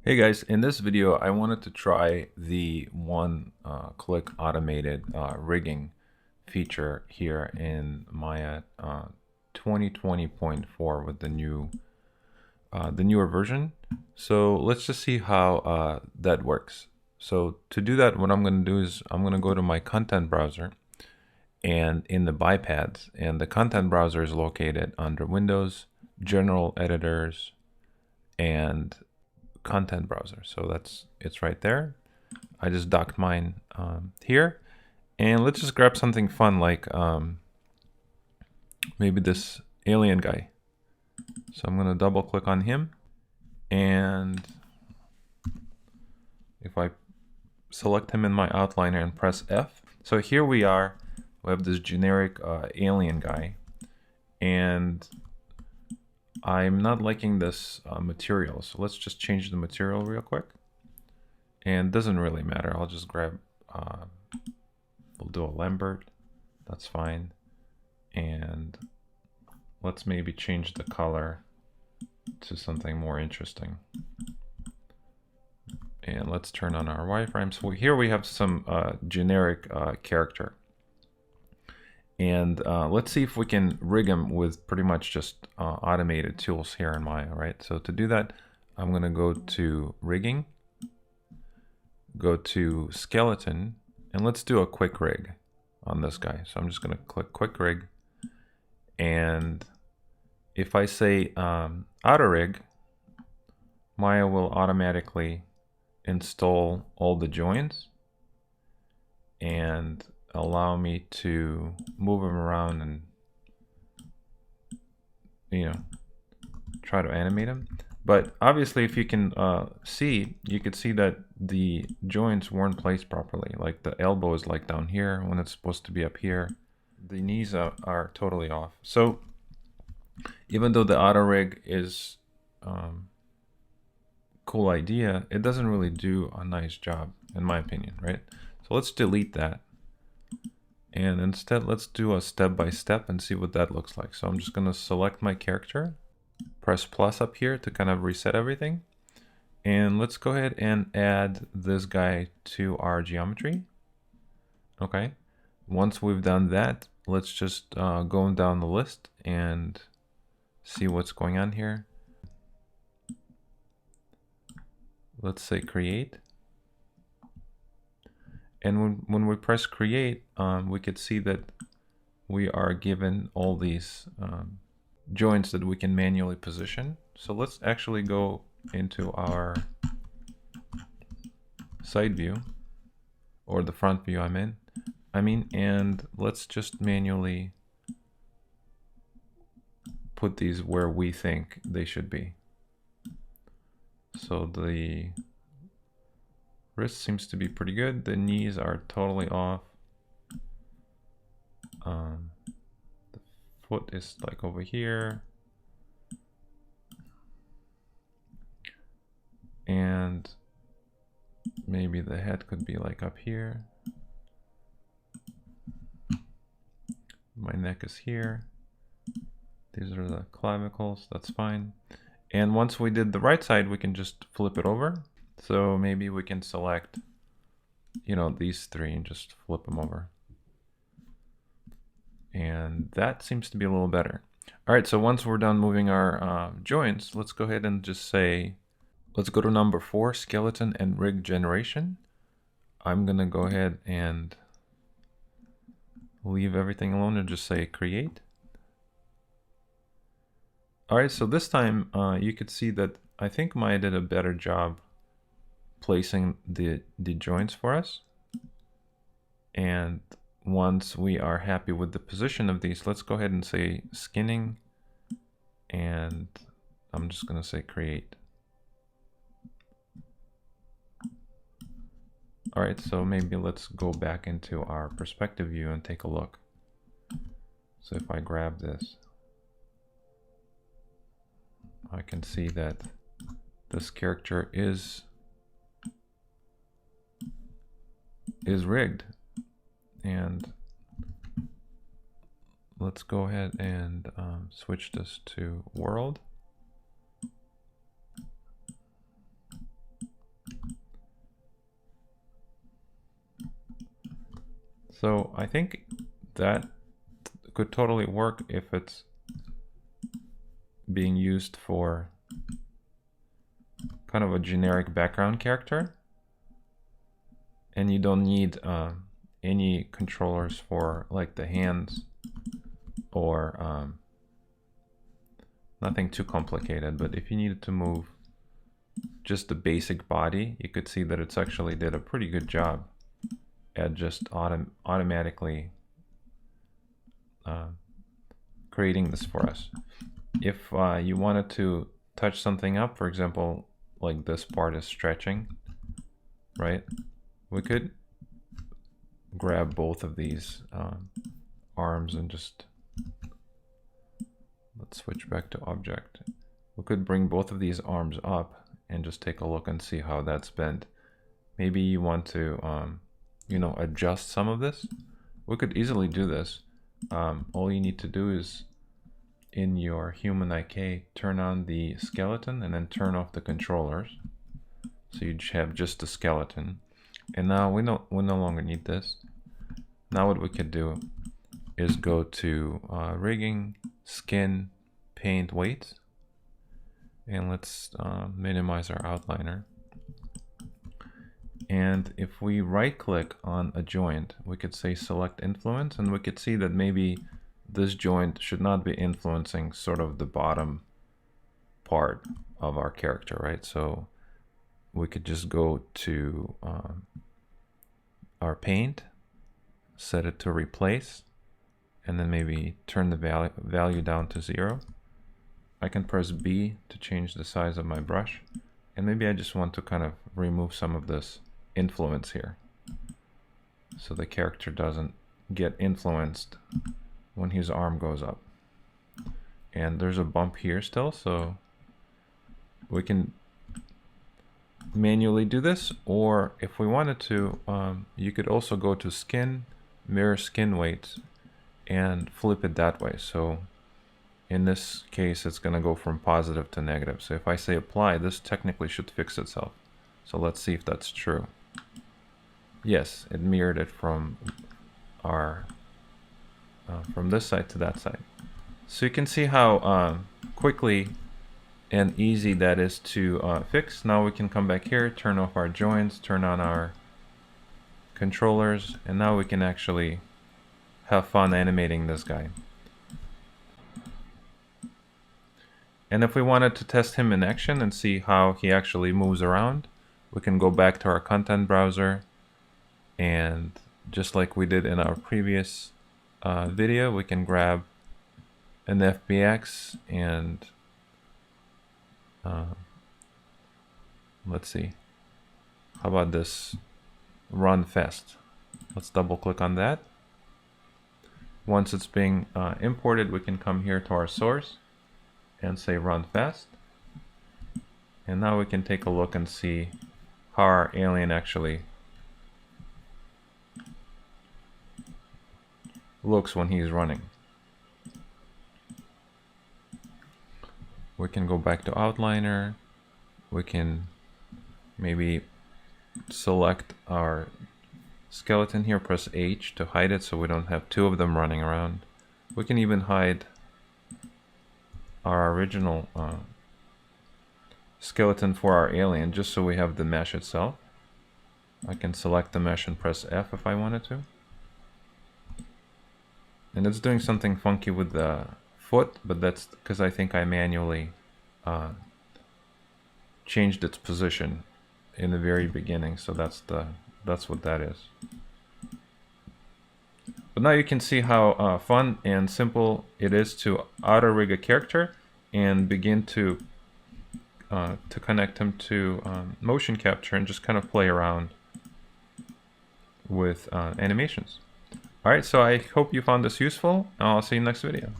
Hey guys, in this video I wanted to try the one-click automated rigging feature here in Maya 2020.4 with the newer version. So let's just see how that works. So to do that, what I'm going to do is I'm going to go to my content browser and in the bypads, and the content browser is located under Windows, General Editors, and content browser. So it's right there. I just docked mine here, and let's just grab something fun like maybe this alien guy. So I'm gonna double click on him, and if I select him in my outliner and press F, so here we are. We have this generic alien guy, and I'm not liking this material. So let's just change the material real quick. And it doesn't really matter. I'll just grab, we'll do a Lambert. That's fine. And let's maybe change the color to something more interesting. And let's turn on our wireframe. So here we have some generic character. And let's see if we can rig them with pretty much just automated tools here in Maya, right? So to do that, I'm going to go to rigging, go to skeleton, and let's do a quickRig on this guy. So I'm just going to click quickRig, and if I say autoRig, Maya will automatically install all the joints and allow me to move them around and try to animate them. But obviously, if you can see, you could see that the joints weren't placed properly. Like the elbow is like down here when it's supposed to be up here. The knees are totally off. So even though the autoRig is cool idea, it doesn't really do a nice job, in my opinion, right? So let's delete that. And instead, let's do a step-by-step and see what that looks like. So I'm just going to select my character, press plus up here to kind of reset everything. And let's go ahead and add this guy to our geometry. Okay. Once we've done that, let's just go down the list and see what's going on here. Let's say create. And when we press create, we could see that we are given all these joints that we can manually position. So let's actually go into our side view, or the front view I mean, and let's just manually put these where we think they should be. So the wrist seems to be pretty good. The knees are totally off. The foot is like over here. And maybe the head could be like up here. My neck is here. These are the clavicles, that's fine. And once we did the right side, we can just flip it over. So maybe we can select, these three and just flip them over. And that seems to be a little better. All right, so once we're done moving our joints, let's go ahead and just say, let's go to number 4, skeleton and rig generation. I'm gonna go ahead and leave everything alone and just say create. All right, so this time you could see that I think Maya did a better job placing the joints for us. And once we are happy with the position of these, let's go ahead and say skinning, and I'm just going to say create. All right, so maybe let's go back into our perspective view and take a look. So if I grab this, I can see that this character is rigged. And let's go ahead and switch this to world. So I think that could totally work if it's being used for kind of a generic background character, and you don't need any controllers for like the hands or nothing too complicated. But if you needed to move just the basic body, you could see that it's actually did a pretty good job at just automatically creating this for us. If you wanted to touch something up, for example, like this part is stretching, right? We could grab both of these arms and just, let's switch back to object. We could bring both of these arms up and just take a look and see how that's bent. Maybe you want to, you know, adjust some of this. We could easily do this. All you need to do is in your human IK, turn on the skeleton and then turn off the controllers. So you have just the skeleton. And now we no longer need this. Now what we could do is go to rigging, skin, paint, weight. And let's minimize our outliner. And if we right click on a joint, we could say select influence, and we could see that maybe this joint should not be influencing sort of the bottom part of our character, right? So we could just go to our paint, set it to replace, and then maybe turn the value down to 0. I can press B to change the size of my brush, and maybe I just want to kind of remove some of this influence here so the character doesn't get influenced when his arm goes up. And there's a bump here still, so we can manually do this, or if we wanted to, you could also go to skin, mirror skin weight, and flip it that way. So in this case, it's going to go from positive to negative. So if I say apply, this technically should fix itself. So let's see if that's true. Yes, it mirrored it from our from this side to that side. So you can see how quickly and easy that is to fix. Now we can come back here, turn off our joints, turn on our controllers, and now we can actually have fun animating this guy. And if we wanted to test him in action and see how he actually moves around, we can go back to our content browser, and just like we did in our previous video, we can grab an FBX and let's see, how about this run fast? Let's double click on that. Once it's being imported, we can come here to our source and say run fast. And now we can take a look and see how our alien actually looks when he's running. We can go back to outliner. We can maybe select our skeleton here, press H to hide it so we don't have two of them running around. We can even hide our original skeleton for our alien just so we have the mesh itself. I can select the mesh and press F if I wanted to. And it's doing something funky with the foot, but that's because I think I manually changed its position in the very beginning, so that's what that is. But now you can see how fun and simple it is to auto-rig a character and begin to connect him to motion capture and just kind of play around with animations. Alright, so I hope you found this useful, and I'll see you in the next video.